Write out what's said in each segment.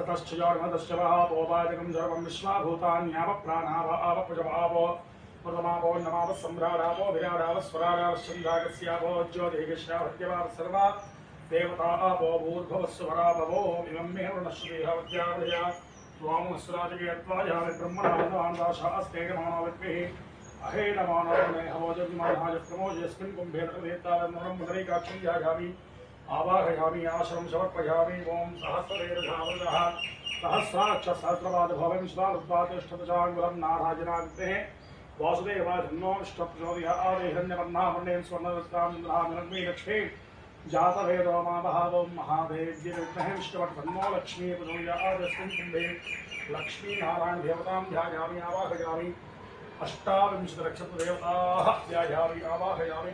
सतश्चयोर्मदश्चवहापोपादिकं सर्वं विश्वाभूतान्याव प्राणाव आवपजवावो प्रथमावो नमाव सम्भ्राडावो विराडाव स्वराडावश्चन्द्रागस्यावो ज्योतिर्गस्यावत्यवाव सर्वा देवतावो भूर्भुवस्वरावो इमं मे वरुणश्रीहवत्यावया त्वामुस्राजयत्वायामि ब्रह्मणानन्दाशास्ते मानवद्भिः अहेन मानवमे हवोजन्मानाय प्रमोजस्मिन् कुम्भे तदेतावन्नरं मुदरिकाक्षं यागामि आवाहयामि आश्रम समर्पयामि ओम सहस्रवेदधावृतः सहस्राक्षसहस्रपाद भवं स्वारुपातिष्ठतजाङ्गुलं नारायणाग्नेः वासुदेवाय धन्योष्टप्रचोदयात् आदेहन्यवर्णामण्डेन स्वर्णरस्तां इन्द्रामिलक्ष्मी लक्ष्मी जातवेदो महाभावो महादेव्यै विद्महे विष्णुवर्धन्नो लक्ष्मी प्रचोदयात् अस्मिन् कुम्भे लक्ष्मीनारायण देवतां ध्यायामि आवाहयामि अष्टाविंशतिलक्षदेवताः ध्यायामि आवाहयामि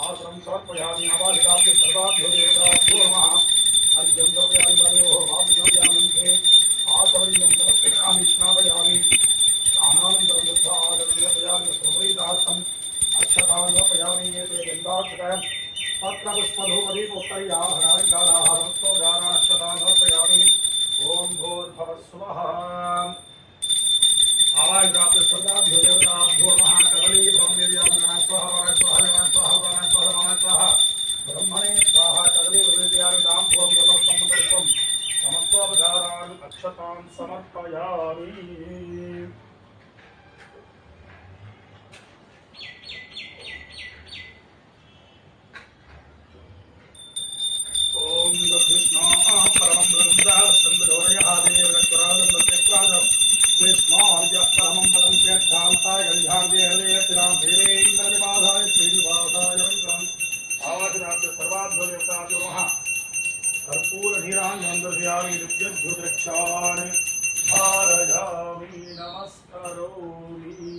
आसनं समर्पयामि आवाहिकाभ्यो सर्वाभ्यो देवताभ्यो नमः अर्घ्यं समर्पयामि वायोः वामयामि आचमनीयं समर्पयामि स्नापयामि स्नानानन्तरं बुद्धाचमनीयपयामि प्रभृतार्थम् अक्षतां समर्पयामि एते गन्धाक्षतः पत्रपुष्पधूपदीपोत्तरीयाभराङ्काराः समस्तोदानाक्षतां समर्पयामि ॐ भूर्भुवस्सुवः आवाहिकाभ्यो सर्वाभ्यो देवताभ्यो नमः कदली ब्रह्मदेव्यां स्वाहा स्वाहा स्वाहा स्वाहा स्वाहा ब्रह्मणे स्वाहा कदली ब्रह्मदेव्यां भूम समर्पणं समस्तोपचारान् अक्षतां समर्पयामि ओम दक्षिणा परमं ब्रह्मदा चंद्रोदयः देवरक्तराजं कृष्णार्य परमं पदं चेक्षान्ताय गन्धार्ये हृदये तिरां देवेन्द्रनिवासाय श्रीनिवासाय वन्दनं आवाहनात् सर्वाभ्यो देवताभ्यो नमः कर्पूरनीराञ्जनं दर्शयामि दिव्यद्युतिरक्षाणि धारयामि नमस्करोमि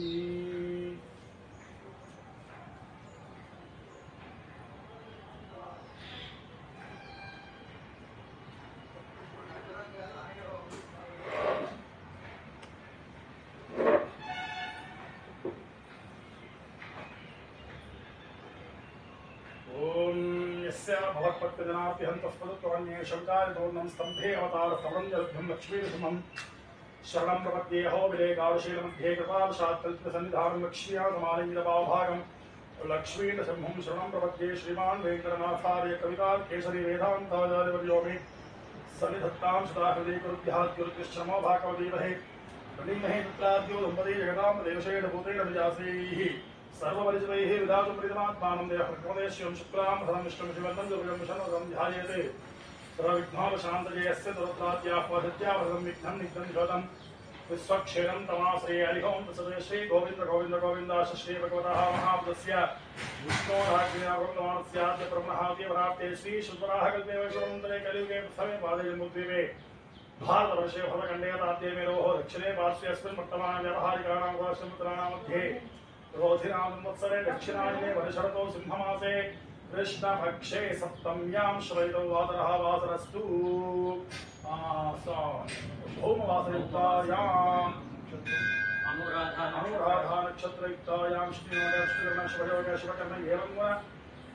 भवत्पत्यजनाभ्यहन्तस्पदत्वरण्ये शङ्कारितोर्णं स्तम्भे अवतारस्तवरञ्जलभ्यं लक्ष्मीनृसिंहं शरणं प्रपद्ये अहोबिलेकारुशीलमध्ये कृपावशात्तल्पितसन्निधानं लक्ष्म्या समालिङ्गितभावभागं लक्ष्मीनृसिंहं शरणं प्रपद्ये श्रीमान् वेङ्कटनाथार्य कवितार्केसरी वेदान्ताचार्यवर्यो मे सन्निधत्तां सदाहृदे कुरुभ्याद्युरुतिश्चमो भागवतीमहे प्रणीमहे पुत्राद्यो दम्पती जगतां देवशेण भूतेन विजासैः सर्वपरिचितैः विधातुं प्रीतमात्मानं देहप्रकमदेश्यं शुक्लां फलं विष्णुं शिवन्दं दुर्गं शरणं ध्यायेते सर्वविघ्नोपशान्तजयस्य दुरत्राद्याह्वहत्यावरदं विघ्नं निघ्नं निषोदं विश्वक्षेणं तमाश्रये हरिः ओं तत्सत् श्री गोविन्द गोविन्द गोविन्दाश श्री भगवतः महाबुद्धस्य विष्णोराज्ञावृतमानस्याद्य ब्रह्मणाद्यवराप्ते श्री शुद्धराः कल्पे वैश्वरमन्तरे कलियुगे प्रथमे पादे जन्मोद्भवे भारतवर्षे भरतखण्डे ताद्ये मेरोः दक्षिणे पार्श्वे अस्मिन् वर्तमाने व्यावहारिकाणां वासमित्राणां मध्ये रोधिनामवत्सरे दक्षिणायने वर्षरतो सिंहमासे कृष्णपक्षे सप्तम्यां श्रैतौ वासरः वासरस्तु भौमवासयुक्तायाम् अनुराधा नक्षत्रयुक्तायां शिवकर्ण एवं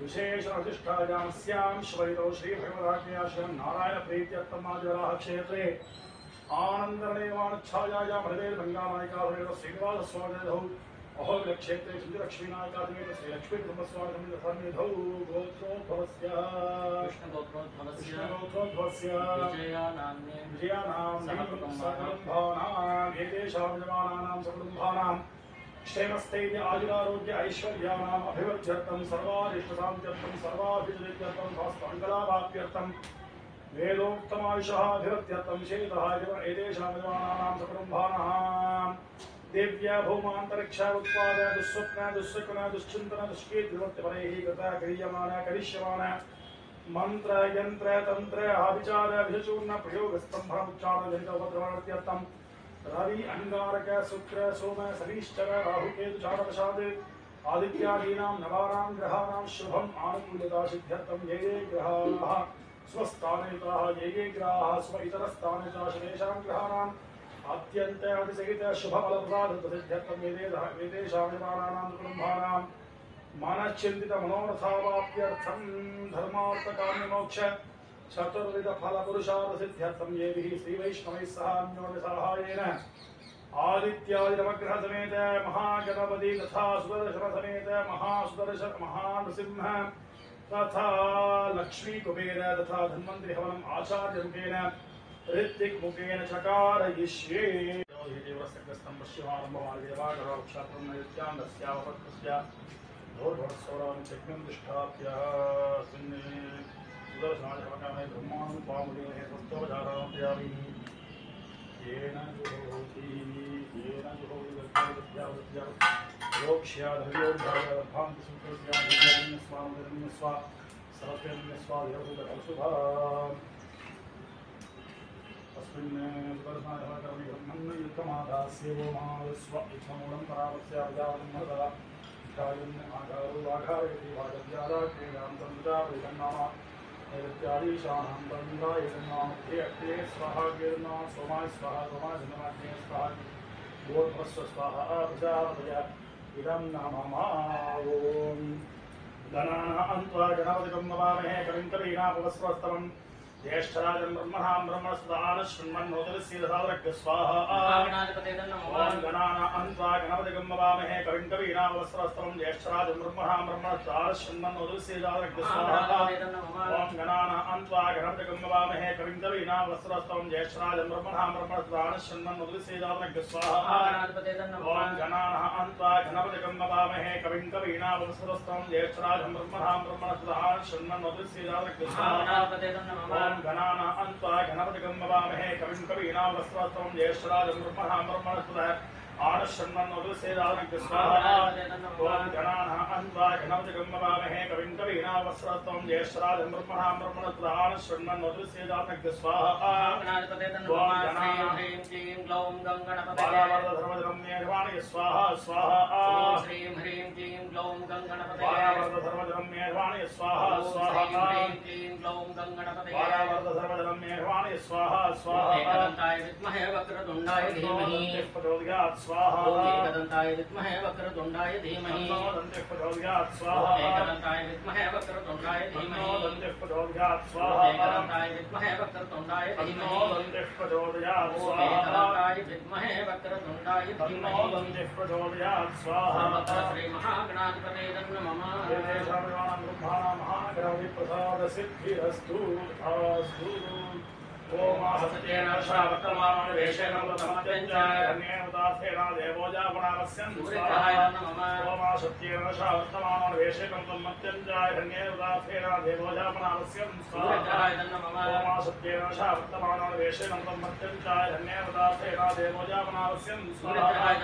विशेषणधिष्ठायां स्यां श्रैतौ श्रीभगवदाज्ञया श्रीनारायणप्रीत्यर्थमादिवराह क्षेत्रे आनन्दरणेवाच्छायायां हृदयभङ्गानायिका श्रीनिवासस्वामिधौ अहोबिलक्षेत्रे सिन्धुलक्ष्मीनायकादेव श्रीलक्ष्मीकुटुम्बस्वामिधौ गोत्रोद्भवस्य कृष्णगोत्रोद्भवस्य विजयानां सकलकुटुम्बानां एतेषां यजमानानां सकलकुटुम्बानां क्षेमस्थैर्य आयुरारोग्य ऐश्वर्याणाम् अभिवृद्ध्यर्थं सर्वारिष्टशान्त्यर्थं सर्वाभिवृद्ध्यर्थं समस्तमङ्गलाभाप्यर्थं वेदोक्तमायुषः अभिवृद्ध्यर्थं विशेषतः एतेषां यजमानानां सकलकुटुम्बानां देव्या भौमान्तरिक्षा उत्पाद दुःस्वप्न दुःशकुन दुश्चिन्तन दुष्कीर्तिवृत्तिपरैः कृता क्रियमाण करिष्यमाण मंत्र यंत्र तंत्र आविचार अभिचूर्ण प्रयोगस्तंभमुच्चारण जनित उपद्रवणत्यर्थम रवि अंगारक शुक्र सोम शनिश्चर राहु केतु चारदशाद आदित्यादीनां नवानां ग्रहाणां शुभम आनुकूल्यता सिद्ध्यर्थम ये ये ग्रहाः स्वस्थानयुताः ये ये ग्रहाः स्व इतरस्थानयुताः शनेषां ग्रहाणां अत्यन्त अतिसहित शुभफलप्रदासिद्ध्यर्थम वेदेषां निवाराणां कुटुम्बानां मानश्चिंतित मनोरथावाप्यर्थम धर्मार्थ काम्य मोक्ष चतुर्विध फल पुरुषार्थ सिद्ध्यर्थम ये भी श्री वैष्णवैः सह अन्योन्य सहायेन आदित्यादि नवग्रह समेत महागणपति तथा सुदर्शन समेत महासुदर्शन महानृसिंह तथा लक्ष्मी कुबेर तथा धन्वंतरि हवनम आचार्य मुखेन ऋत्विक मुखेन चकारयिष्ये देवस्तग्रस्तं पश्यमारम्भमाण देवागरक्षात्रं नैत्यान्दस्यावपत्तस्य भोर्भोत्सवरां चक्नं तिष्ठाप्यः सिन्ने सुदर्शनाय ब्रह्माणं पामुदीने स्वस्तोपचारामपयामि येन जुहोति विद्या रोक्ष्या धर्योद्धारभान्ति सूत्रस्यान्यस्वा सरस्वन्यस्वा विरभूतकलशुभा अस्मिन् सुदर्शनाय ब्रह्मन् युक्तमादास्येवो महाविश्व इच्छमूलं परावस्यावजानं महदा आकारो आघारयति वाजव्यादाक्रीडां तन्त्रा वैदन्नाम नैवेद्यादीशानां तन्त्रा एतन्नाम अग्रे स्वाहा कीर्णा सोमाय स्वाहा सोमाय धन्यवाद्ये स्वाहा गोर्भस्व स्वाहा प्रजापतय इदं नमः ॐ गणानां अन्त्वा गणपतिं नमामहे कविं कवीनापवस्त्रस्तमं ज्येष्ठराजं ब्रह्मणां ब्रह्मणस्पदान शृण्वन्नोदरस्येदसादरग् स्वाहा ॐ गणानां अन्त्वा गणपतिं नमामहे कविं कवीनापवस्त्रस्तमं ज्येष्ठराजं ब्रह्मणां ब्रह्मणस्पदान शृण्वन्नोदरस्येदसादरग् स्वाहा ॐ गणानां अन्त्वा गणपतिं नमामहे कविं कवीनापवस्त्रस्तमं ज्येष्ठराजं ब्रह्मणां ब्रह्मणस्पदान शृण्वन्नोदरस्येदसादरग् स्वाहा ॐ गणानां अन्त्वा गणपतिं नमामहे कविं कवीनापवस्त्रस्तमं ज्येष्ठराजं ब्रह्मणां ब्रह्मणस्पदान शृण्वन्नोदरस्येदसादरग् स्वाहा गणानां अन्त्वा गणपतिं नमामहे कविं कवीनापवस्त्रस्तमं ज्येष्ठराजं ब्रह्मणां ब्रह्मणस्पदान आनशृण्वन्नोदरस्येदसादरग् स्वाहा ॐ गणानां अन्त्वा गणपतिं नमामहे कविं कवीनापवस्त्रस्तमं ज्येष्ठराजं ब्रह्मणां ब्रह्मणस्पदान शृण्वन्नोदरस्येदसादरग् स्वाहा बालावर्धधर्मधर्म्येर्वाणि स्वाहा स्वाहा श्रीं ह्रीं क्लीं ग्लौं गङ्गणपतये बालावर्धधर्मधर्म्येर्वाणि स्वाहा स्वाहा क्लीं ग्लौं गङ्गणपतये बालावर्धधर्मधर्म्येर्वाणि स्वाहा स्वाहा एकदन्ताय विद्महे वक्रतुण्डाय धीमहि प्रचोदयात् स्वाहा एकदन्ताय विद्महे वक्रतुण्डाय धीमहि प्रचोदयात् स्वाहा एकदन्ताय विद्महे वक्रतुण्डाय धीमहि प्रचोदयात् स्वाहा एकदन्ताय विद्महे वक्रतुण्डाय धीमहि प्रचोदयात् स्वाहा एकदन्ताय विद्महे वक्रतुण्डाय धीमहि प्रचोदयात् स्वाहा श्री महागणाधिपतये नमः देवेशां ब्रह्माणां महागणाधिपति प्रसाद सिद्धिरस्तु अस्तु ओम सत्येन श्रावतमानं वेशेन वदमत्यञ्चायनेन उदासेन देवोजापणावस्यं स्वाहा ओम सत्येन श्रावतमानं वेशेन वदमत्यञ्चायनेन उदासेन देवोजापणावस्यं स्वाहा ओम सत्येन श्रावतमानं वेशेन वदमत्यञ्चायनेन उदासेन देवोजापणावस्यं स्वाहा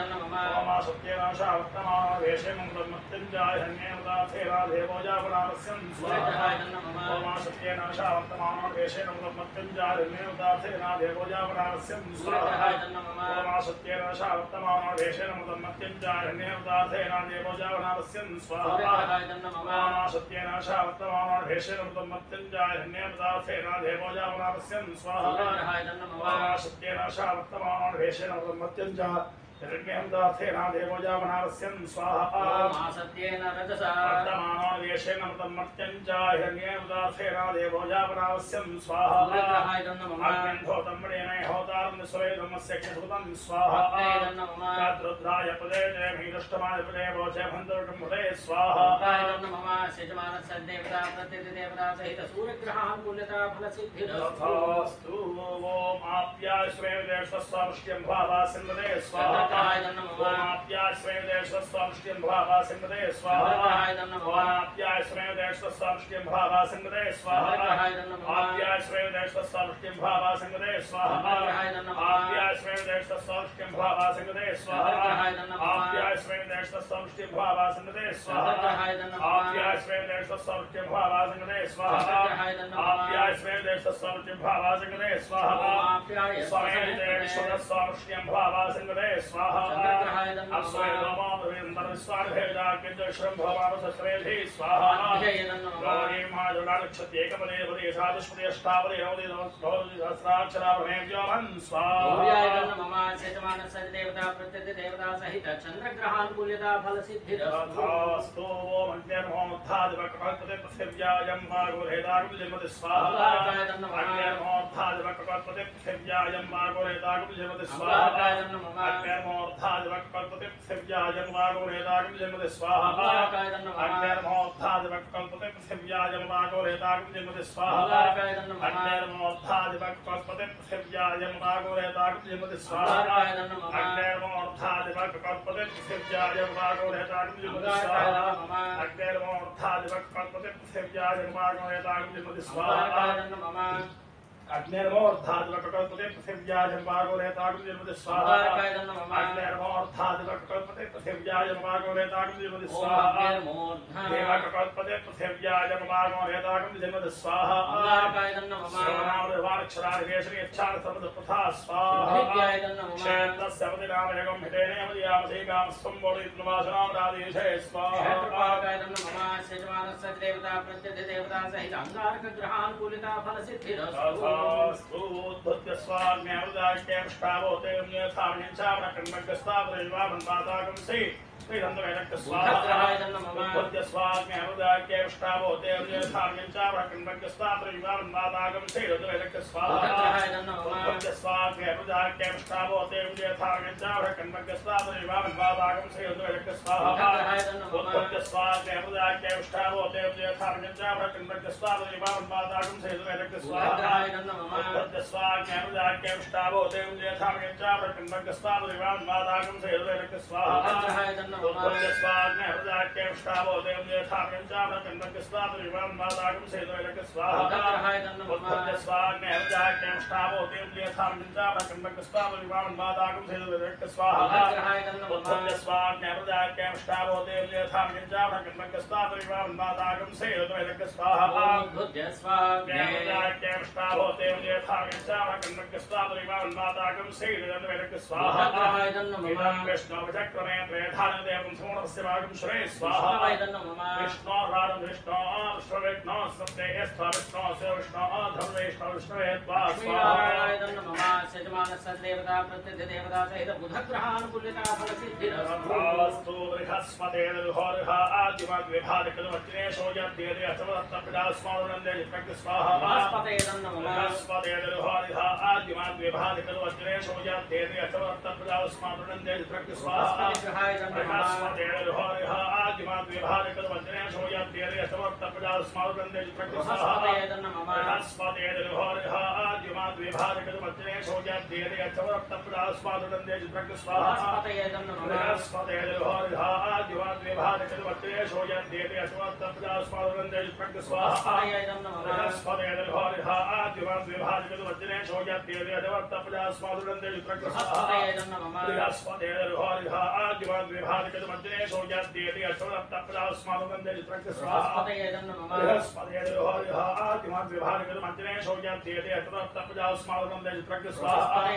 ओम सत्येन श्रावतमानं वेशेन वदमत्यञ्चायनेन उदासेन देवोजापणावस्यं स्वाहा ओम सत्येन श्रावतमानं वेशेन वदमत्यञ्चायनेन देवदासेना देवोजापणावस्यं स्वाहा ओम सत्येन शावत्तमानो वेशेन मुदमत्यञ्चारण्यवदासेना देवोजापणावस्यं स्वाहा ओम सत्येन शावत्तमानो वेशेन मुदमत्यञ्चारण्यवदासेना देवोजापणावस्यं स्वाहा ओम सत्येन शावत्तमानो वेशेन मुदमत्यञ्चारण्यवदासेना देवोजापणावस्यं स्वाहा ओम सत्येन रजसा वर्तमानो वेशेन मुदमत्यञ्चारण्यवदासेना देवोजापणावस्यं स्वाहा अग्निहोतम्बरेण होतारं स्वयंस्य क्षुतं स्वाहा रुद्राय पदे जयमीदुष्टमाय पदे वोचे भन्तुर्गं पदे स्वाहा नमः सेजमानस्य देवता प्रतिदेवता सहित सूर्यग्रहानुकूल्यता फलसिद्धिरस्तु ओम आप्याय स्वयं देवस्वस्वापुष्यं भावा सिन्धते स्वाहा ओमाप्याश्रयदेशस्वामृष्टिं भावा सिंहदे स्वाहा ओमाप्याश्रयदेशस्वामृष्टिं भावा सिंहदे स्वाहा आप्याश्रयदेशस्वामृष्टिं भावा सिंहदे स्वाहा आप्याश्रयदेशस्वामृष्टिं भावा सिंहदे स्वाहा आप्याश्रयदेशस्वामृष्टिं भावा सिंहदे स्वाहा आप्याश्रयदेशस्वामृष्टिं भावा सिंहदे स्वाहा आप्याश्रयदेशस्वामृष्टिं भावा सिंहदे स्वाहा स्वामृष्टिं भावा सिंहदे स्वाहा अप्सरेन्द्रस्वामिभेदाकिञ्जश्रं भवामसश्रेधि स्वाहा गौरी माजुलाक्षत्येकपदे पदे साधुष्पदे अष्टापदे नवदे सहस्राक्षराभ्यं स्वाहा देवता प्रत्यय देवता सहित चंद्रग्रहानुकूल्यता फल सिद्धिरस्तु मन्त्रेर्मोद्धादिवक्पते पृथिव्यायं मार्गोरेदागुं जन्मति स्वाहा मन्त्रेर्मोद्धादिवक्पते पृथिव्यायं मार्गोरेदागुं जन्मति स्वाहा मन्त्रेर्मोद्धादिवक्पते पृथिव्यायं मार्गोरेदागुं जन्मति स्वाहा मन्त्रेर्मोद्धादिवक्पते पृथिव्यायं मार्गोरेदागुं जन्मति स्वाहा मन्त्रेर्मोद्धादिवक्पते पृथिव्यायं मार्गोरेदागुं जन्मति स्वाहा अग्नेर्मोर्धादिवक्पते पृथिव्यायं मार्गोरेदागुं जन्मति स्वाहा अग्नेर्मोर्धादिवक्पते पृथिव्यायं मार्गोरेदागुं जन्मति स्वाहा अग्निर्मोर्धादिवक्पते पृथिव्यायं मार्गोरेदागुं जन्मति स्वाहा अग्निर्मोर्धादिवक्पते पृथिव्यायं मार्गोरेदागुं जन्मति स्वाहा देवकल्पते पृथिव्यायं मार्गोरेदागुं जन्मति स्वाहा श्रवणामृतवाक्षरादिवेशने यच्छार्थमतप्रथा स्वाहा क्षेत्रस्य अवतिनामयगं हितेनेमदियामधेकामस्त्वं बोधयित्वासनामराधीशे स्वाहा देवता प्रत्यय देवता सहित अंगारकग्रहानुकूलिता फल सिद्धिरस्तु स्तोद्धत्य स्वाग्नेवदाष्टेष्टावोते यथामहिंसावनकन्मग्गस्तावदैवामन्वादागं से श्रीरन्ध्रवेदक् स्वाहा द्धत्य स्वाग्नेवदाष्टेष्टावोते यथामहिंसावनकन्मग्गस्तावदैवामन्वादागं से रन्ध्रवेदक् स्वाहा द्धत्य स्वाग्नेवदाष्टेष्टावोते यथामहिंसावनकन्मग्गस्तावदैवामन्वादागं से रन्ध्रवेदक् स्वाहा द्धत्य स्वाग्नेवदाष्टेष्टावोते यथामहिंसावनकन्मग्गस्तावदैवामन्वादागं से रन्ध्रवेदक् स्वाहा द्धत्य स्वाग्नेवदाष्टेष्टावोते यथामहिंसावनकन्मग्गस्तावदैवामन्वादागं से रन्ध्रवेदक् स्वाहा द्धत्य स्वाग्नेवदाष्टेष्टावोते यथामहिंसावनकन्मग्गस्तावदैवामन्वादागं से रन्ध्रवेदक् स्वाहा द्धत्य स्वाग्नेवदाष्टेष्टावोते यथामहिंसावनकन्मग्गस्तावदैवामन्वादागं से रन्ध्रवेदक् स्वाहा द्धत्य स्वाग्नेवदाष्टेष्टावोते यथामहिंसावनकन्मग्गस्तावदैवामन्वादागं से रन्ध्रवेदक् स्वाहा द्धत्य स्वाग्नेवदाष्टेष्टावोते यथामहिंसावनकन्मग्गस्तावदैवामन्वादागं से रन्ध्रवेदक् स्वाहा इदं विष्णुचक्रमे त्रेधानदेवं समूढस्य भागं श्रे स्वाहा विष्णोराधं विष्णो विष्णुविष्णो सप्तेयस्त्वा विष्णो विष्णो धर्मविष्णो विष्णुवे त्वा स्वाहा देवता प्रत्यय देवता सहित बुधग्रहानुकूल्यता फल सिद्धिरस्तु बृहस्पतेर्होर्ह आदिमद्विभादिकवच्चनेशो यद्येते अथवत्तपिडास्मानन्दे चित्रक् स्वाहा बृहस्पतेर्होर्ह आदिमद्विभादिकवच्चनेशो यद्येते अथवत्तपिडास्मानन्दे चित्रक् स्वाहा बृहस्पतेर्होर्ह आदिमद्विभादिकवच्चनेशो यद्येते अथवत्तपिडास्मानन्दे चित्रक् स्वाहा बृहस्पतेर्होर्ह आदिमद्विभादिकवच्चनेशो यद्येते अथवत्तपिडास्मानन्दे चित्रक् स्वाहा बृहस्पतेर्होर्ह आदिमद्विभादिकवच्चनेशो यद्येते अथवत्तपिडास्मानन्दे चित्रक् स्वाहा बृहस्पतेर्होर्ह आदिमद्विभादिकवच्चनेशो यद्येते अथवत्तपिडास्मानन्दे चित्रक् स्वाहा बृहस्पतेर्होर्ह आदिमद्विभादिकवच्चनेशो यद्येते अथवत्तपिडास्मानन्दे चित्रक् स्वाहा बृहस्पतेर्होर्ह आदिमद्विभादिकवच्चनेशो यद्येते अथवत्तपिडास्मानन्दे चित्रक् स्वाहा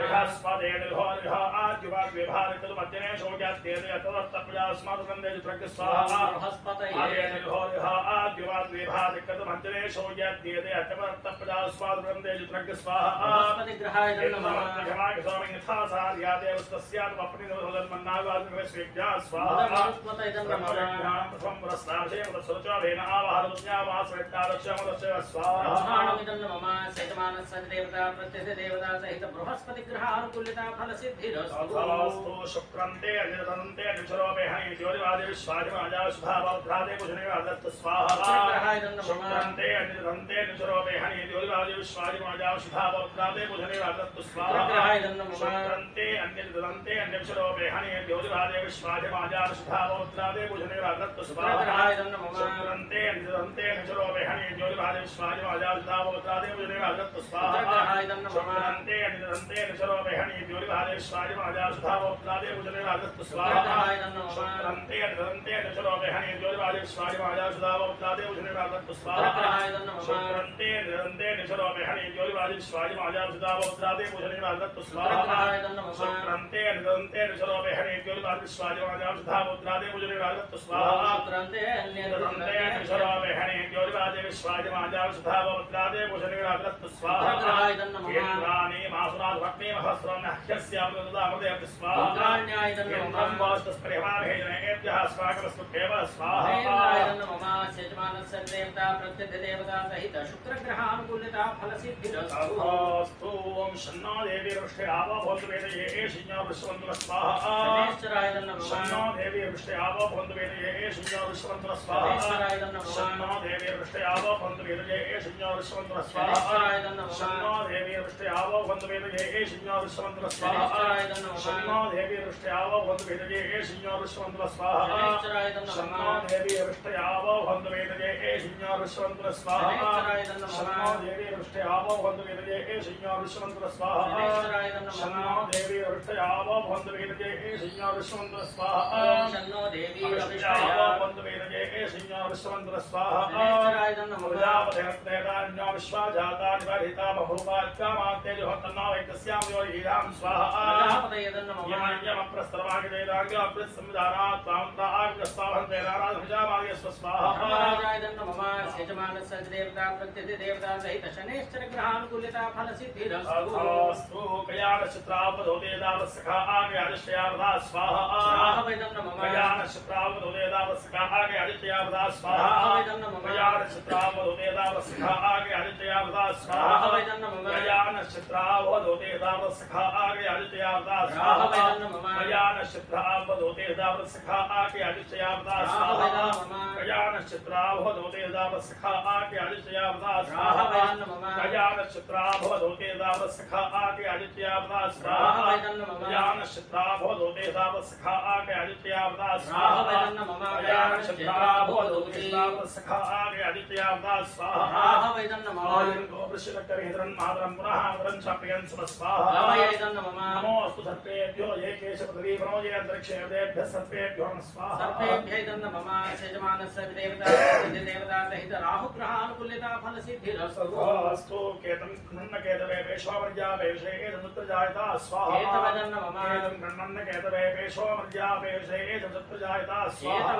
बृहस्पतेर्होर्ह आदिमद्विभादिकवच्चनेशो यद्येते अथवत्तपिडास्मानन्दे चित्रक् स्वाहा बृहस्पतेर्होर्ह आदिमद्विभादिकवच्चनेशो यद्येते अथवत्तपिडास्मानन्दे चित्रक् स्वाहा स्वाहा ब्रह्माणमिदं मम यजमानस्य देवता प्रत्यस्य देवता सहित बृहस्पति ग्रहानुकूल्यता फलसिद्धिरस्तु शुक्रन्ते अनिरतन्ते अनुचरोपे हनि ज्योतिवादे विश्वादिमाजा शुभावद्रादे पुजने वादत्त स्वाहा शुक्रन्ते अनिरतन्ते अनुचरोपे हनि ज्योतिवादे विश्वादिमाजा शुभावद्रादे पुजने वादत्त स्वाहा शुक्रन्ते अनिरतन्ते अनुचरोपे हनि ज्योतिवादे विश्वादिमाजा शुभावद्रादे पुजने वादत्त स्वाहा शुक्रन्ते अनिरतन्ते अनुचरोपे हनि ज्योतिवादे विश्वादिमाजा शुभावद्रादे पुजने वादत्त स्वाहा शुक्रन्ते अनिरतन्ते अनुचरोपे हनि ज्योतिवादे विश्वादिमाजा शुभावद्रादे पुजने वादत्त स्वाहा शुक्रन्ते अनिरतन्ते अनुचरोपे हनि ज्योतिवादे विश्वादिमाजा शुभावद्रादे पुजने वादत्त स्वाहा शुक्रन्ते अनिरतन्ते अनुचरोपे हनि ज्योतिवादे विश्वादिमाजा शुभावद्रादे पुजने वादत्त स्वाहा शुक्रन्ते अनिरतन्ते अनुचरोपे हनि ज्योतिवादे विश्वादिमाजा शुभावद्रादे पुजने वादत्त स्वाहा शुक्रन्ते अनिरतन्ते अनुचरोपे हनि ज्योतिवादे विश्वादिमाजा शुभावद्रादे पुजने वादत्त स्वाहा केन्द्राणि मासुनाथ भक्ति महस्रम्यस्यामृतदामृते स्वाहा केन्द्रं वास्तस्परिहमाभेजनेभ्यः स्वागतस्तुभ्येव स्वाहा यजमानस्य देवता प्रत्यस्य देवता सहित शुक्रग्रहानुकूल्यता फलसिद्धिरस्तु ॐ शन्नो देवी वृष्टिरावो भवन्तु वेदये शिन्यो विश्ववन्तु स्वाहा शन्नो देवी वृष्टिरावो भवन्तु वेदये शिन्यो विश्ववन्तु स्वाहा शन्नो देवी वृष्टिरावो भवन्तु वेदये शिन्यो विश्ववन्तु स्वाहा शन्नो देवी वृष्टिरावो भवन्तु वेदये शिन्यो विश्ववन्तु स्वाहा शन्नो देवी वृष्टिरावो भवन्तु वेदये शिन्यो विश्ववन्तु स्वाहा शन्नो देवी वृष्टिरावो भवन्तु वेदये शिन्यो विश्ववन्तु स्वाहा शन्नो देवी वृष्टिरावो भवन्तु वेदये शिन्यो विश्ववन्तु स्वाहा शन्नो देवी वृष्टिरावो भवन्तु वेदये शिन्यो विश्ववन्तु स्वाहा शन्नो देवी वृष्टिरावो भवन्तु वेदये शिन्यो विश्ववन्तु स्वाहा प्रजापतिर्देवान्यो विश्वाजातानि वर्धिता बहुपात्यामात्तेजो तन्नो वैकस्यां यो हीरां स्वाहा यमप्रस्तरवागिदेदाग्यो अप्रसंविधानात् त्वां स्वाहा यजमानस्य देवता प्रत्यस्य देवता सहित शनैश्चर ग्रहानुकूल्यता फलसिद्धिरस्तु कयानक्षत्रावधोदेदावसखा आगे आदित्ययावधा स्वाहा कयानक्षत्रावधोदेदावसखा आगे आदित्ययावधा स्वाहा कयानक्षत्रावधोदेदावसखा आगे आदित्ययावधा स्वाहा कयानक्षत्रावधोदेदावसखा आगे आदित्ययावधा स्वाहा कयानक्षत्रावधोदेदावसखा आगे आदित्ययावधा स्वाहा कयानक्षत्रावधोदेदावसखा आगे आदित्ययावधा स्वाहा कयानक्षत्रावधोदेदावसखा आगे आदित्ययावधा स्वाहा कयानक्षत्रावधोदेदावसखा आगे आदित्ययावधा स्वाहा कयानक्षत्रावधोदेदावसखा आगे आदित्ययावधा स्वाहा गोवृषिकटरेन्द्रं मातरं पुनः मातरं चाप्यं स्वाहा नमो अस्तु सर्पेभ्यो ये केशपदवीपनो ये अन्तरिक्षेभ्यः सर्पेभ्यो नमः स्वाहा सर्पेभ्यः नमः यजमानस्य देवता देवता सहित राहुग्रहानुकूल्यता फलसिद्धिरस्तु अस्तु केतं नन्नकेतवे पेशवामर्यापेशे एतमुत्तजायता स्वाहा केतवदं नमः केतं नन्नकेतवे पेशवामर्यापेशे एतमुत्तजायता स्वाहा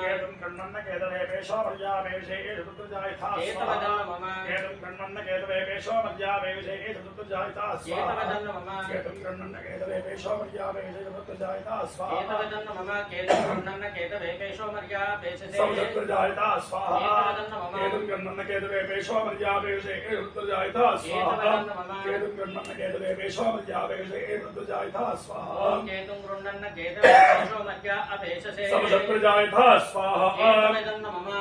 केतं नन्नकेतवे पेशवामर्यापेशे एतमुत्तजायता स्वाहा केतं नन्नकेतवे पेशवामर्यापेशे एतमुत्तजायता स्वाहा केतं नन्नकेतवे पेशवामर्यापेशे एतमुत्तजायता स्वाहा केतवदं नमः केतं नन्नकेतवे पेशवामर्यापेशे एतमुत्तजायता स्वाहा केतं नन्नकेतवे पेशवामर्यापेशे एतमुत्तजायता स्वाहा केतं नन्नकेतवे पेशवामर्यापेशे एतमुत्तजायता स्वाहा केतुं गृह्णन्न केतवे पेशवामर्यापेशे समशत्रजायता स्वाहा केतवदं नमः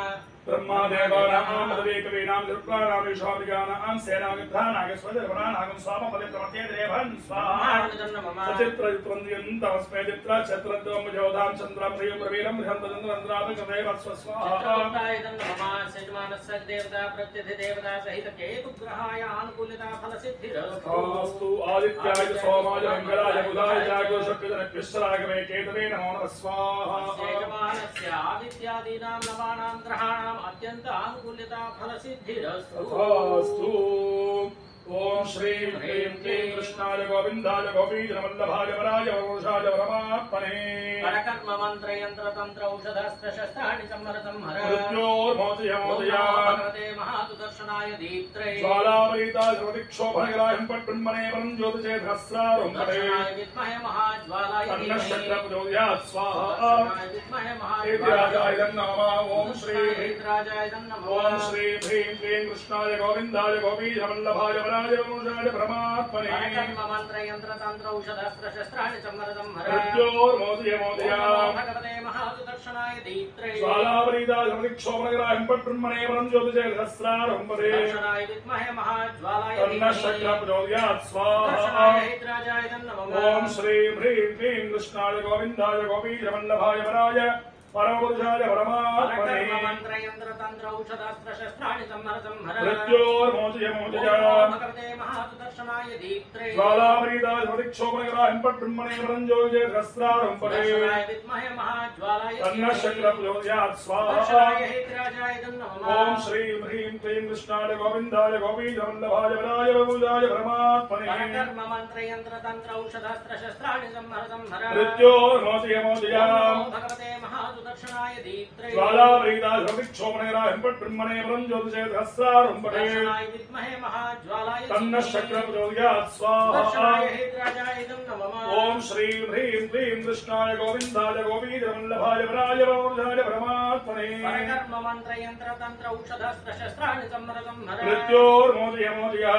ब्रह्मादेवानां मदवेकवीनां दुर्गानां विश्वामिगानां सेनामित्रानागस्वजर्वणानागं स्वामपदिप्रमत्येदेवं स्वाहा सचित्रयुक्तवन्द्यन्तमस्मै चित्रक्षत्रद्वमजोधां चन्द्रं प्रियं प्रवीरं बृहन्तचन्द्रन्द्रापचन्द्रैवस्व स्वाहा यजमानस्य देवता प्रत्यस्य देवता सहित केतुग्रहाय आनुकूल्यता फलसिद्धिरस्तु आदित्याय सोमाय मङ्गलाय बुधाय जागो शक्तिजनक्विश्वरागमे केतवे नमो नमः स्वाहा यजमानस्य आदित्यादीनां नवानां ग्रहाणां अत्यंत अनुकूल्यता फलसिद्धिरस्तु ओम श्रीं ह्रीं क्लीं कृष्णाय गोविन्दाय गोपीजनवल्लभाय वराय वरुषाय परमात्मने परकर्म मंत्र यंत्र तंत्र औषधस्त्र शस्त्राणि संहर संहर मृत्योर्मोचय मोदयात् महातु दर्शन सुदर्शनाय दीप्त्रे ज्वालावरीता सर्वदिक्षोभनगराहं पट्टुन्मने वरं ज्योतिषेधस्रारं पटे दर्शनाय विद्महे महाज्वालाय तन्नः धीमहि शक्रप्रचोदयात् स्वाहा दर्शनाय विद्महे एतिराजाय नमः ॐ श्री राजाय नमः ॐ श्री ह्रीं क्लीं कृष्णाय गोविन्दाय गोपीशवल्लभाय वराय वंशाय परमात्मने मंत्र यंत्र तंत्र औषधास्त्र शस्त्राणि संवरदं हर मृत्योर्मोदय मोदया भगवते महासुदर्शनाय दीप्त्रे ज्वालावरीता सर्वदिक्षोभनगराहं पट्टुन्मने वरं ज्योतिषेधस्रारं पटे दर्शनाय विद्महे महाज्वालाय तन्नः धीमहि शक्रप्रचोदयात् स्वाहा दर्शनाय हितराजाय नमः ॐ श्रीं ह्रीं क्लीं कृष्णाय गोविन्दाय गोपीशवल्लभाय वराय परमपुरुषाय परमात्मने मंत्र यंत्र तंत्र औषधास्त्र शस्त्राणि संवरदं हर मृत्योर्मोदय मोदया भगवते महासुदर्शनाय दीप्त्रे ज्वालावरीता सर्वदिक्षोभनगराहं पट्टुन्मने वरं ज्योतिषेधस्रारं पटे दर्शनाय विद्महे महाज्वालाय तन्नः शक्रप्रचोदयात् स्वाहा दर्शनाय हितराजाय नमः ॐ श्रीं ह्रीं क्लीं कृष्णाय गोविन्दाय गोपीशवल्लभाय वराय वंशाय परमात्मने मंत्र यंत्र तंत्र औषधास्त्र शस्त्राणि संवरदं हर मृत्योर्मोदय मोदया भगवते महासुदर्शनाय दीप्त्रे ज्वालावरीता सर्वदिक्षोभनगराहं पट्टुन्मने वरं ज्योतिषेधस्रारं पटे दर्शनाय विद्महे महाज्वालाय तन्नः शक्रप्रचोदयात् स्वाहा दर्शनाय हितराजाय नमः ॐ श्रीं ह्रीं क्लीं कृष्णाय गोविन्दाय गोपीशवल्लभाय वराय वंशाय परमात्मने मंत्र यंत्र तंत्र औषधास्त्र शस्त्राणि संवरदं हर मृत्योर्मोदय मोदया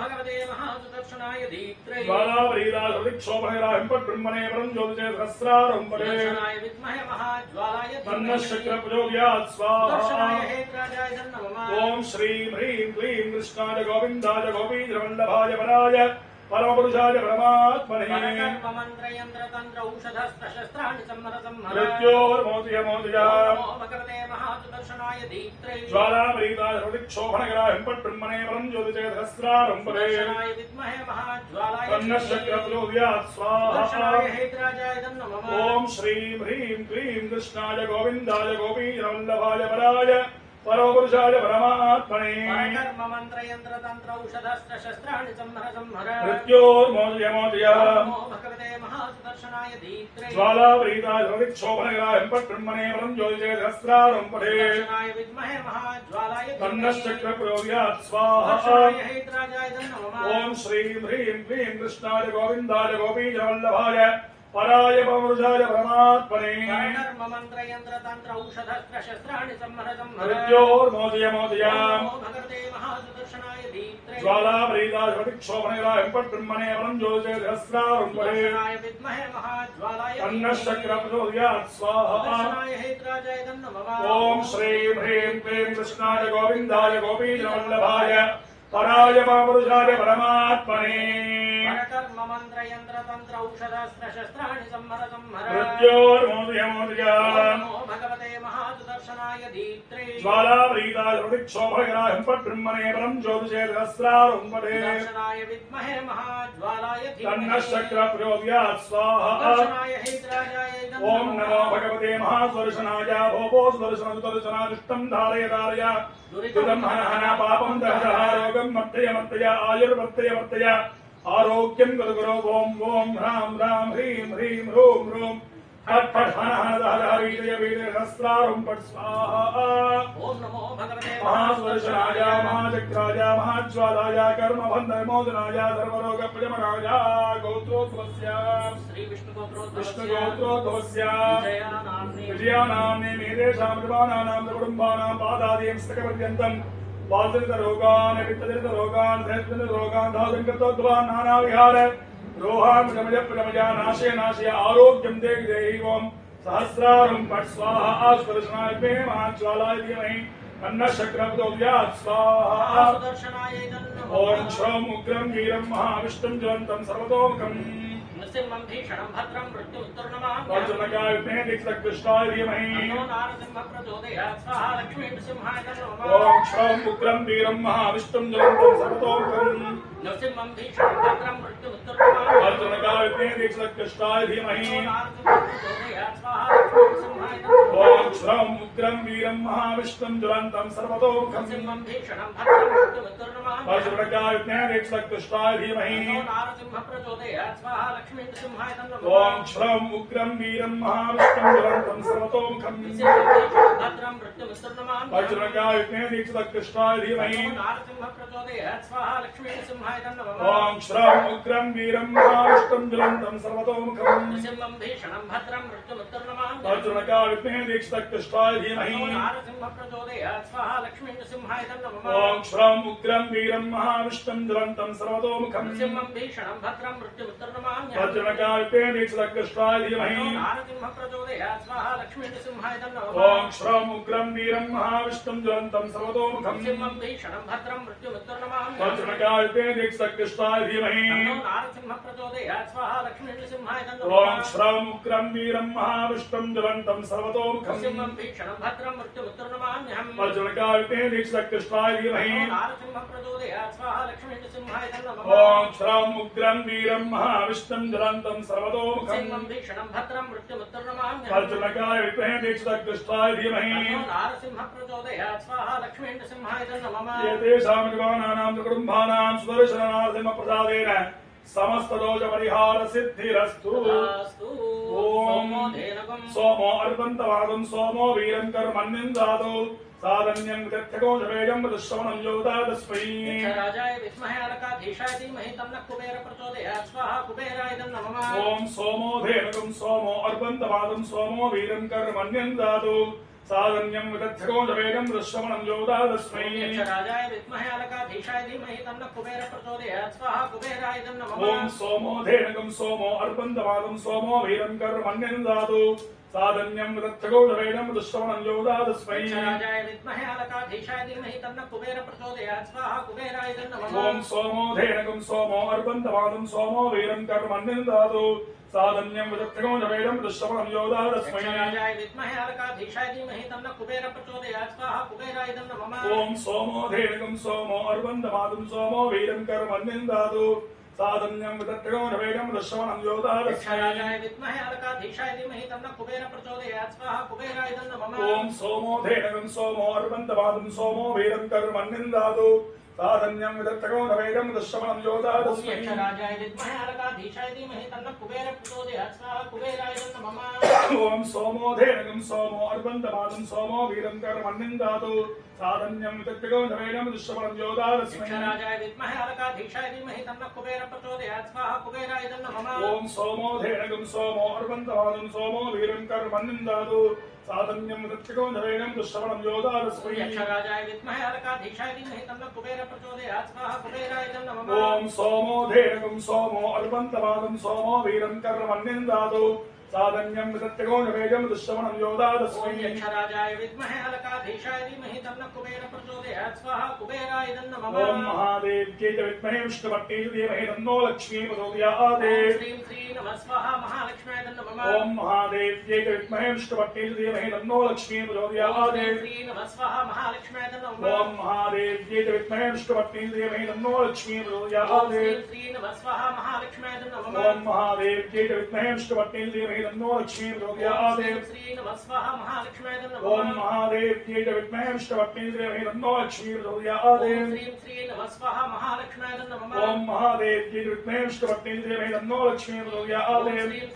भगवते महासुदर्शनाय दीप्त्रे ज्वालावरीता सर्वदिक्षोभनगराहं पट्टुन्मने वरं ज्योतिषेधस्रारं पटे दर्शनाय विद्महे महाज्वालाय तन्नः शक्रप्रचोदयात् स्वाहा दर्शनाय हितराजाय नमः ॐ श्रीं ह्रीं क्लीं कृष्णाय गोविन्दाय गोपीशवल्लभाय वराय परमपुरुषाय परमात्मने मंत्र यंत्र तंत्र औषधास्त्र शस्त्राणि संवरदं हर मृत्योर्मोदय मोदया भगवते महासुदर्शनाय दीप्त्रे ज्वालावरीता सर्वदिक्षोभनगराहं पट्टुन्मने वरं ज्योतिषेधस्रारं पटे दर्शनाय विद्महे महाज्वालाय तन्नः शक्रप्रचोदयात् स्वाहा दर्शनाय हितराजाय नमः ॐ श्रीं ह्रीं क्लीं कृष्णाय गोविन्दाय गोपीशवल्लभाय वराय परमपुरुषाय परमात्मने मंत्र यंत्र तंत्र औषधास्त्र शस्त्राणि संवरदं हर मृत्योर्मोदय मोदया भगवते महासुदर्शनाय दीप्त्रे ज्वालावरीता सर्वदिक्षोभनगराहं पट्टुन्मने वरं ज्योतिषेधस्रारं पटे दर्शनाय विद्महे महाज्वालाय तन्नः शक्रप्रचोदयात् स्वाहा दर्शनाय हितराजाय नमः ॐ श्रीं ह्रीं क्लीं कृष्णाय गोविन्दाय गोपीशवल्लभाय पराय परमपुरुषाय परमात्मने मंत्र यंत्र तंत्र औषधास्त्र शस्त्राणि संवरदं हर मृत्योर्मोदय मोदया भगवते महासुदर्शनाय दीप्त्रे ज्वालावरीता सर्वदिक्षोभनगराहं पट्टुन्मने वरं ज्योतिषेधस्रारं पटे दर्शनाय विद्महे महाज्वालाय तन्नः शक्रप्रचोदयात् स्वाहा दर्शनाय हितराजाय नमः ॐ श्रीं ह्रीं क्लीं कृष्णाय गोविन्दाय गोपीशवल्लभाय पराय परमपुरुषाय परमात्मने मंत्र यंत्र तंत्र औषधास्त्र शस्त्राणि संवरदं हर मृत्योर्मोदय मोदया भगवते महासुदर्शनाय दीप्त्रे ज्वालावरीता सर्वदिक्षोभनगराहं पट्टुन्मने वरं ज्योतिषेधस्रारं पटे दर्शनाय विद्महे महाज्वालाय तन्नः शक्रप्रचोदयात् स्वाहा दर्शनाय हितराजाय ॐ नमो भगवते महासुदर्शनाय भोपो सुदर्शनादिष्टं धारय धारय दुरितं हन हन पापं दहर रोगं मर्तय मर्तय आयुर्वर्तय वर्तय आरोग्यं गुरु गुरु ॐ ॐ ह्रां ह्रां ह्रीं ह्रीं ह्रूं ह्रूं फट् फट् हन हन दहर वीर्य वीर्य सहस्रारं फट् स्वाहा ओम नमो भगवते महासुदर्शनाय महाचक्राय महाज्वालाय कर्मबन्धमोचनाय सर्वरोगप्रशमनाय गोत्रोद्भवस्य श्री विष्णुगोत्रोद्भवस्य विजयानाम्नि विजयानाम्नि मेदेशां कृपानां कुटुम्बानां पादादीं स्तकपर्यन्तं वासनितरोगान् वित्तजनितरोगान् सहस्रजनितरोगान् धातुङ्कृतोद्भवान् नानाविहार रोहान् प्रमजा नाशय नाशय आरोग्यं देहि देहि ॐ सहस्रारं फट् स्वाहा सुदर्शनाय विद्महे महाज्वालाय धीमहि तन्नः शक्रप्रचोदयात् स्वाहा सुदर्शनाय नमः ॐ क्षं उग्रं वीरं महाविष्णुं ज्वलन्तं सर्वतोमुखम् नृसिंहं भीषणं भद्रं मृत्युमुत्तरनमाम्यहम् अर्जुनकाय विद्महे दीक्षकृष्णाय धीमहि तन्नो नारसिंहः प्रचोदयात् स्वाहा लक्ष्मी नृसिंहाय नमः ॐ क्षं उग्रं वीरं महाविष्णुं ज्वलन्तं सर्वतोमुखम् नृसिंहं भीषणं भद्रं मृत्युमुत्तरनमाम्यहम् अर्जुनकाय विद्महे दीक्षकृष्णाय धीमहि तन्नो नारसिंहः प्रचोदयात् स्वाहा लक्ष्मी नृसिंहाय नमः ॐ क्षं उग्रं वीरं महाविष्णुं ज्वलन्तं सर्वतोमुखम् नृसिंहं भीषणं भद्रं मृत्युमुत्तरनमाम्यहम् अर्जुनकाय विद्महे दीक्षकृष्णाय धीमहि तन्नो नारसिंहः प्रचोदयात् स्वाहा लक्ष्मी नृसिंहाय नमः ॐ क्षं उग्रं वीरं महाविष्णुं ज्वलन्तं सर्वतोमुखम् नृसिंहं भीषणं भद्रं मृत्युमुत्तरमान् वज्रकाय विद्महे दीक्षितकृष्णाय धीमहि नारसिंह प्रचोदयात् स्वाहा लक्ष्मी सिंहाय नमः ओम श्रवण उग्रं वीरं महाविष्णुं ज्वलन्तं सर्वतोमुखं सिंहं भीषणं भद्रं मृत्युमुत्तरमान् वज्रकाय विद्महे दीक्षितकृष्णाय धीमहि नारसिंह प्रचोदयात् स्वाहा लक्ष्मी सिंहाय नमः ओम श्रवण उग्रं वीरं महाविष्णुं ज्वलन्तं सर्वतोमुखं सिंहं भीषणं भद्रं मृत्युमुत्तरमान् वज्रकाय विद्महे दीक्षितकृष्णाय धीमहि नारसिंह प्रचोदयात् स्वाहा लक्ष्मी सिंहाय नमः ओम श्रवण उग्रं वीरं महाविष्णुं ज्वलन्तं सर्वतोमुखं सिंहं भीषणं भद्रं मृत्युमुत्तरमान् वज्रकाय विद्महे दीक्षितकृष्णाय धीमहि नारसिंह प्रचोदयात् स्वाहा लक्ष्मी सिंहाय नमः ओम श्रवण उग्रं वीरं महाविष्णुं ज्वलन्तं सर्वतोमुखं सिंहं भीषणं भद्रं मृत्युमुत्तरमान्यहं वज्रकाय विद्महे दीक्षितकृष्णाय धीमहि नारसिंह प्रचोदयात् स्वाहा लक्ष्मी सिंहाय नमः ओम श्रवण उग्रं वीरं महाविष्णुं ज्वलन्तं सर्वतोमुखं सिंहं भीषणं भद्रं मृत्युमुत्तरमान्यहं वज्रकाय विद्महे दीक्षितकृष्णाय धीमहि नारसिंह प्रचोदयात् स्वाहा लक्ष्मी सिंहाय नमः एतेषां विद्वानानां कुटुम्बानां सुदर्शननारसिंहप्रसादेन समस्तदोषपरिहारसिद्धिरस्तु ओम सोमो अर्पन्तवादं सोमो वीरं कर्मण्यन्दातो साधन्यं गत्यकोशवेगं दुःश्रवणं योदा तस्मै राजाय विद्महे अलकाधीशाय धीमहि तन्नः कुबेर प्रचोदयात् स्वाहा कुबेराय नमः ओम सोमो धेनुकं सोमो अर्पन्तवादं सोमो वीरं कर्मण्यन्दातो साधन्यं गत्यकोशवेगं दुःश्रवणं योदा तस्मै राजाय विद्महे अलकाधीशाय धीमहि तन्नः कुबेर प्रचोदयात् स्वाहा कुबेराय नमः ओम सोमो धेनुकं सोमो अर्पन्तवादं सोमो वीरं कर्मण्यन्दातो साधन्यं गत्यकोशवेगं दुःश्रवणं योदा तस्मै राजाय विद्महे अलकाधीशाय धीमहि तन्नः कुबेर प्रचोदयात् स्वाहा कुबेराय नमः ओम सोमो धेनुकं सोमो अर्पन्तवादं सोमो वीरं कर्मण्यन्दातो साधन्यं गत्यकोशवेगं दुःश्रवणं योदा तस्मै राजाय विद्महे अलकाधीशाय धीमहि तन्नः कुबेर प्रचोदयात् स्वाहा कुबेराय नमः ओम सोमो धेनुकं सोमो अर्पन्तवादं सोमो वीरं कर्मण्यन्दातो साधन्यं गत्यकोशवेगं दुःश्रवणं योदा तस्मै राजाय विद्महे अलकाधीशाय धीमहि तन्नः कुबेर प्रचोदयात् स्वाहा कुबेराय नमः ओम सोमो धेनुकं सोमो अर्पन्तवादं सोमो वीरं कर्मण्यन्दातो साधन्यं गत्यकोशवेगं दुःश्रवणं योदा तस्मै राजाय विद्महे अलकाधीशाय धीमहि तन्नः कुबेर प्रचोदयात् स्वाहा कुबेराय नमः ओम सोमो धेनुकं सोमो अर्पन्तवादं सोमो वीरं कर्मण्यन्दातो साधन्यं गत्यकोशवेगं दुःश्रवणं योदा तस्मै राजाय विद्महे अलकाधीशाय धीमहि तन्नः कुबेर प्रचोदयात् स्वाहा कुबेराय नमः ओम सोमो धेनुकं सोमो अर्पन्तवादं सोमो वीरं कर्मण्यन्दातो साधन्यं गत्यकोशवेगं दुःश्रवणं योदा तस्मै राजाय विद्महे अलकाधीशाय धीमहि तन्नः कुबेर प्रचोदयात् स्वाहा कुबेराय नमः ओम सोमो धेनुकं सोमो अर्पन्तवादं सोमो वीरं कर्मण्यन्दातो साधन्यं गत्यकोशवेगं दुःश्रवणं योदा तस्मै राजाय विद्महे अलकाधीशाय धीमहि तन्नः कुबेर प्रचोदयात् स्वाहा कुबेराय नमः ओम महादेव्यै च विद्महे विष्णुपत्न्यै च धीमहि तन्नो लक्ष्मी प्रचोदयात् श्रीं श्री नमः स्वाहा महालक्ष्म्याय नमः ओम महादेव्यै च विद्महे विष्णुपत्न्यै च धीमहि तन्नो लक्ष्मी प्रचोदयात् श्री नमः स्वाहा महालक्ष्म्याय नमः ओम महादेव्यै च विद्महे विष्णुपत्न्यै च धीमहि तन्नो लक्ष्मी प्रचोदयात् श्री नमः स्वाहा महालक्ष्म्याय नमः ओम महादेव्यै च विद्महे विष्णुपत्न्यै च धीमहि तन्नो लक्ष्मी प्रचोदयात् श्री नमः स्वाहा महालक्ष्म्याय नमः ओम महादेव्यै च विद्महे विष्णुपत्न्यै च धीमहि तन्नो लक्ष्मी प्रचोदयात् श्री नमः स्वाहा महालक्ष्म्याय नमः ओम महादेव्यै च विद्महे विष्णुपत्न्यै च धीमहि तन्नो लक्ष्मी प्रचोदयात्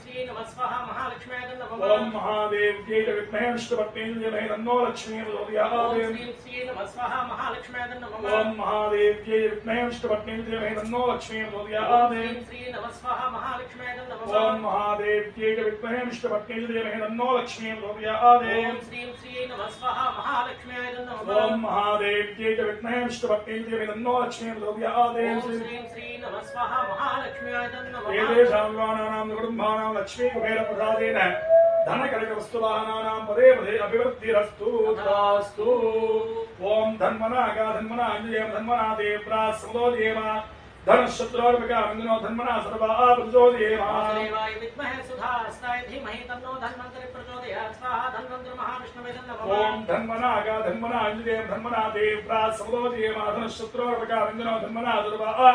श्री नमः स्वाहा महालक्ष्म्याय नमः ओम महादेव्यै च विद्महे विष्णुपत्न्यै च धीमहि तन्नो लक्ष्मी प्रचोदयात् श्री नमः स्वाहा महालक्ष्म्याय नमः ओम महादेव्यै च विद्महे विष्णुपत्न्यै च धीमहि तन्नो लक्ष्मी प्रचोदयात् श्री नमः स्वाहा महालक्ष्म्याय नमः ओम महादेव्यै च विद्महे विष्णुपत्न्यै च धीमहि तन्नो लक्ष्मी प्रचोदयात् श्री नमः स्वाहा महालक्ष्म्याय नमः ओम महादेव्यै च विद्महे विष्णुपत्न्यै च धीमहि तन्नो लक्ष्मी प्रचोदयात् श्री नमः स्वाहा महालक्ष्म्याय नमः एतेषां विद्वानानां कुटुम्बानां लक्ष्मी कुबेरप्रसादेन धनकनकवस्तुवाहनानां पदे पदे अभिवृद्धिरस्तु तथास्तु ओम धन्मनागा धन्मनाञ्जयं धन्मना देव्रा समदो देव धनशत्रुर्विका वन्दनो धन्मना सर्वा प्रचोदयेमा देवाय विद्महे सुधास्ताय धीमहि तन्नो धन्वन्तरि प्रचोदयात् स्वाहा धन्वन्तरि महाविष्णवे नमः ओम धन्मनागा धन्मनाञ्जयं धन्मना देव्रा समदो देव धनशत्रुर्विका वन्दनो धन्मना सर्वा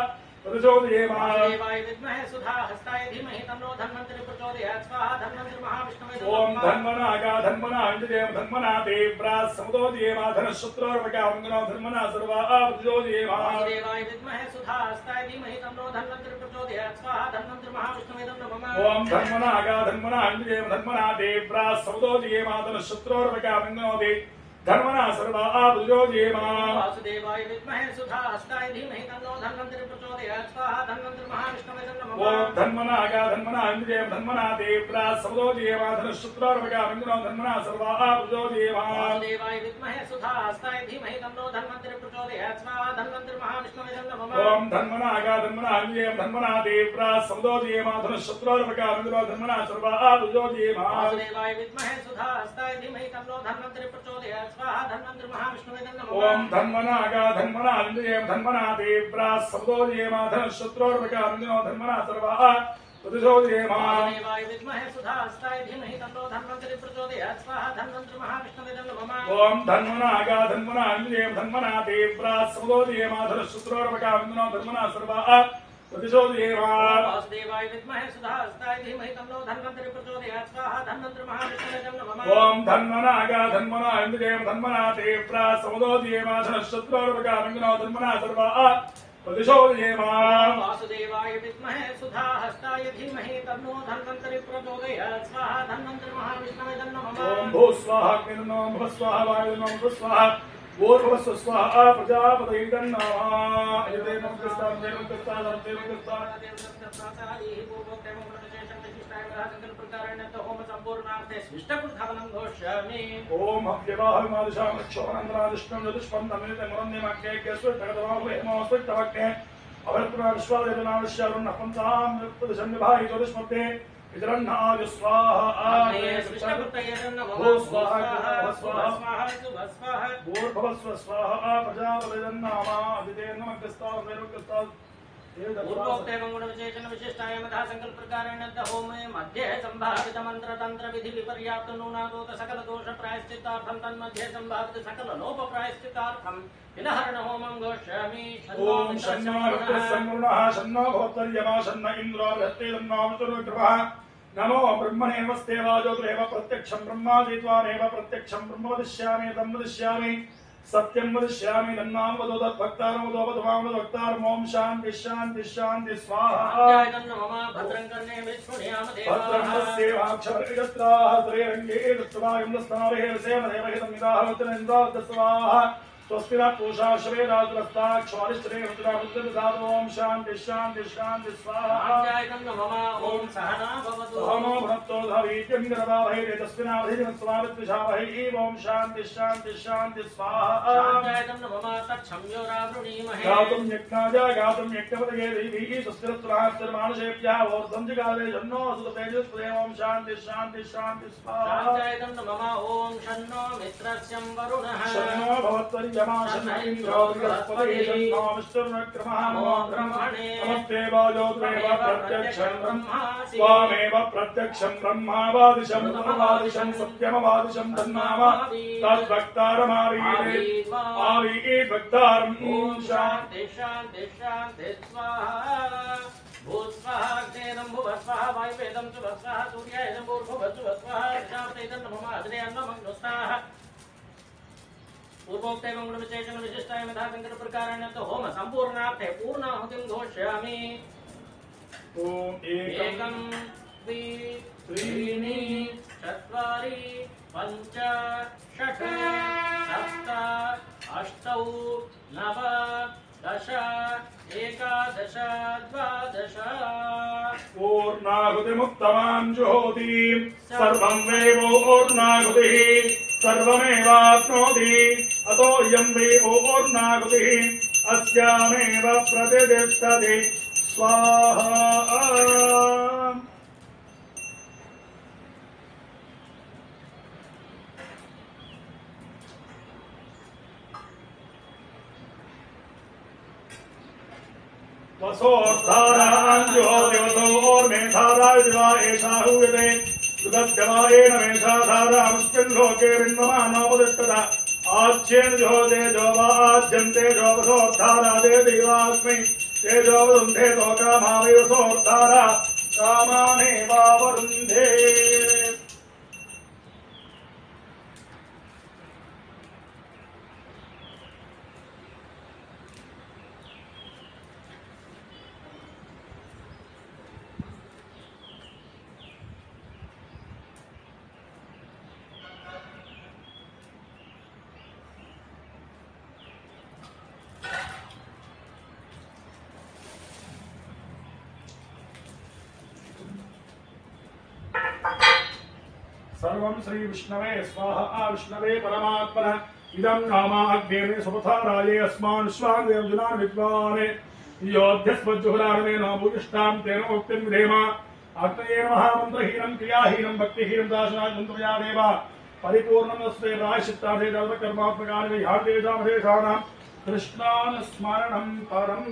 प्रचोदयेमात् देवाय विद्महे सुधा हस्ताय धीमहि तन्नो धन्वन्तरि प्रचोदयात् स्वाहा धन्वन्तरि महाविष्णवे ओम धन्मनागा धन्मना अंजदेव धन्मना देव्रा समुदोदयेमात् धनशत्रुर्वकावंगनो धन्मना सर्वा प्रचोदयेमात् देवाय विद्महे सुधा हस्ताय धीमहि तन्नो धन्वन्तरि प्रचोदयात् स्वाहा धन्वन्तरि महाविष्णवे नमः ओम धन्मनागा धन्मना अंजदेव धन्मना देव्रा समुदोदयेमात् धनशत्रुर्वकावंगनो धन्मना सर्वा प्रचोदयेमात् वासुदेवाय विद्महे सुधा हस्ताय धीमहि तन्नो धन्वन्तरि प्रचोदयात् स्वाहा धन्वन्तरि महाविष्णवे नमः ओम धन्मनागा धन्मना अंजदेव धन्मना देव्रा समुदोदयेमात् धनशत्रुर्वकावंगनो धन्मना सर्वा प्रचोदयेमात् वासुदेवाय विद्महे सुधा हस्ताय धीमहि तन्नो धन्वन्तरि प्रचोदयात् स्वाहा धन्वन्तरि महाविष्णवे नमः ओम धन्मनागा धन्मना अंजदेव धन्मना देव्रा समुदोदयेमात् धनशत्रुर्वकावंगनो धन्मना सर्वा प्रचोदयेमात् वासुदेवाय विद्महे सुधा हस्ताय धीमहि तन्नो धन्वन्तरि प्रचोदयात् स्वाहा धन्वन्तरि महाविष्णवे नमः ओम धन्मनागा धन्मना अंजदेव धन्मना देव्रा समुदोदयेमात् धनशत्रुर्वकावंगनो धन्मना सर्वा प्रचोदयेमात् वासुदेवाय विद्महे सुधा हस्ताय धीमहि तन्नो धन्वन्तरि प्रचोदयात् स्वाहा धन्वन्तरि महाविष्णवे नमः ओम धन्मनागा धन्मना अंजदेव धन्मना देव्रा समुदोदयेमात् धनशत्रुर्वकावंगनो धन्मना सर्वा प्रचोदयेमात् वासुदेवाय विद्महे सुधा हस्ताय धीमहि तन्नो धन्वन्तरि प्रचोदयात् स्वाहा धन्वन्तरि महाविष्णवे नमः ओम धन्मनागा धन्मना अंजदेव धन्मना देव्रा समुदोदयेमात् धनशत्रुर्वकावंगनो धन्मना सर्वा प्रचोदयेमात् वासुदेवाय विद्महे सुधा हस्ताय धीमहि तन्नो धन्वन्तरि प्रचोदयात् स्वाहा धन्वन्तरि महाविष्णवे नमः ओम भूस्वाहा अग्निर्नो भवस्वाहा वायुर्नो भवस्वाहा भूर्भुवस्व स्वाहा प्रजापतये नमः यते नमस्कार देवकृष्ण देवकृष्ण ओम अव्यवाहमादिशां रक्षोनन्दनादिष्टं यदुष्पन्दमिते मुरन्यमाख्यैक्यस्वट्टगतवाहुहेमोस्वट्टवक्ने अभर्तना विश्वादेवनाविश्यारुण्णपन्तां यत्पदशं विभाहि ज्योतिष्मते विजरन्नादि स्वाहा भूर्भुवस्व स्वाहा प्रजापतिर्नामा अदिते नमस्कार देवकृष्ण विशिष्टाय मधा संकल्प प्रकारेण होमे मध्ये संभावित मंत्र तंत्र विधि विपर्याप्त नूनादोत सकल दोष प्रायश्चितार्थं तन्मध्ये संभावित सकल लोप प्रायश्चितार्थं विनहरण होमं घोषयामि ओम शन्नो रुद्रसंवरुणः शन्नो भवत्वर्यमा शन्न इन्द्रो हस्तेदन्नो वितुर्विक्रमः नमो ब्रह्मणे नमस्ते वाजोदेव प्रत्यक्षं ब्रह्मादित्वानेव प्रत्यक्षं ब्रह्म वदिष्यामि तं वदिष्यामि सत्यं वदिष्यामि तन्नाम वदो तद्भक्तारं वदो वदमाम भक्तारं ओम शान्ति शान्ति शान्ति स्वाहा भद्रं कर्णे विष्णुयाम भद्रं तस्येवाक्षरयत्राः त्रिरङ्गे दत्तवायुं दस्तावेः सेवदेवहितं निदाहवतनेन्द्राः स्वाहा स्वस्ति न पूषा श्वेराजुरस्ताक्षवारिष्ठे रुद्रावृद्धदातो ओम शान्ति शान्ति शान्ति स्वाहा ओम सहना भवतु सहनो भुनक्तो धावीत्यं गर्भावहै तेजस्विनावधीर्मत्समाविद्विषावहै ओम शान्ति शान्ति शान्ति स्वाहा गातुं यज्ञाय गातुं यज्ञपतये देवीः स्वस्तिरत्तरास्तिर्मानुषेभ्यः ओर्ध्वं जगावे जन्नो सुततेजस्पदे ओम शान्ति शान्ति शान्ति स्वाहा ओम शन्नो मित्रस्यं वरुणः शन्नो भवत्वर्य यमाशन्न इन्द्रो बृहस्पतिः शन्नो विष्णुर्विक्रमः ब्रह्मणे नमस्ते वाजोदेव प्रत्यक्षं स्वामेव प्रत्यक्षं ब्रह्मावादिशं तमवादिशं सत्यमवादिशं तन्नाम तद्भक्तारमावीरे आवीरे भक्तारं ओम शान्ति शान्ति शान्ति स्वाहा भूस्वाहा अग्नेदं भुवस्वाहा वायुवेदं च वस्वाहा सूर्यायदं भूर्भुवस्सु वस्वाहा प्रजापतिदं नमः अग्नेयन्नमं स्वाहा पूर्वोक्ते गुणविशेषण विशिष्टाय मधा संकल्प प्रकारेण होम संपूर्णार्थे पूर्णाहुतिं घोषयामि ओम एकं द्वि त्रीणि चत्वारि पञ्च षट् सप्त अष्टौ नव दश एकादश द्वादश पूर्णाहुतिमुत्तमां ज्योति सर्वं वेवोर्णाहुतिः सर्वमेवाप्नोति अतोऽयं वेवोर्णाहुतिः अस्यामेव प्रतिष्ठति स्वाहा वसोर्धारां ज्योतिवसोर्मेधाराय दिवा एषा हूयते सुगत्यवायेन मेषाधारामस्मिन् लोके बिन्वमानोपदिष्टता आज्येन ज्योते जो वा आज्यन्ते जो वसोर्धारा दे देवास्मै तेजोवरुन्धे लोकामावेव सोऽर्धारा कामानेवावरुन्धे सर्वं श्री विष्णवे स्वाहा विष्णवे परमात्मनः इदं नामाग्नेमे सुपथाराये अस्मान् विश्वादेवजुनान् विद्वान् योध्यस्वज्जुहुराणमे नामूयिष्टां तेन उक्तिं विधेम आग्नेयेन महामन्त्रहीनं क्रियाहीनं भक्तिहीनं दाशनायन्त्रया देव परिपूर्णं स्वे प्रायश्चित्तार्थे सर्वकर्मात्मकानि वैहार्तेषामशेषाणां कृष्णान् स्मरणं परम्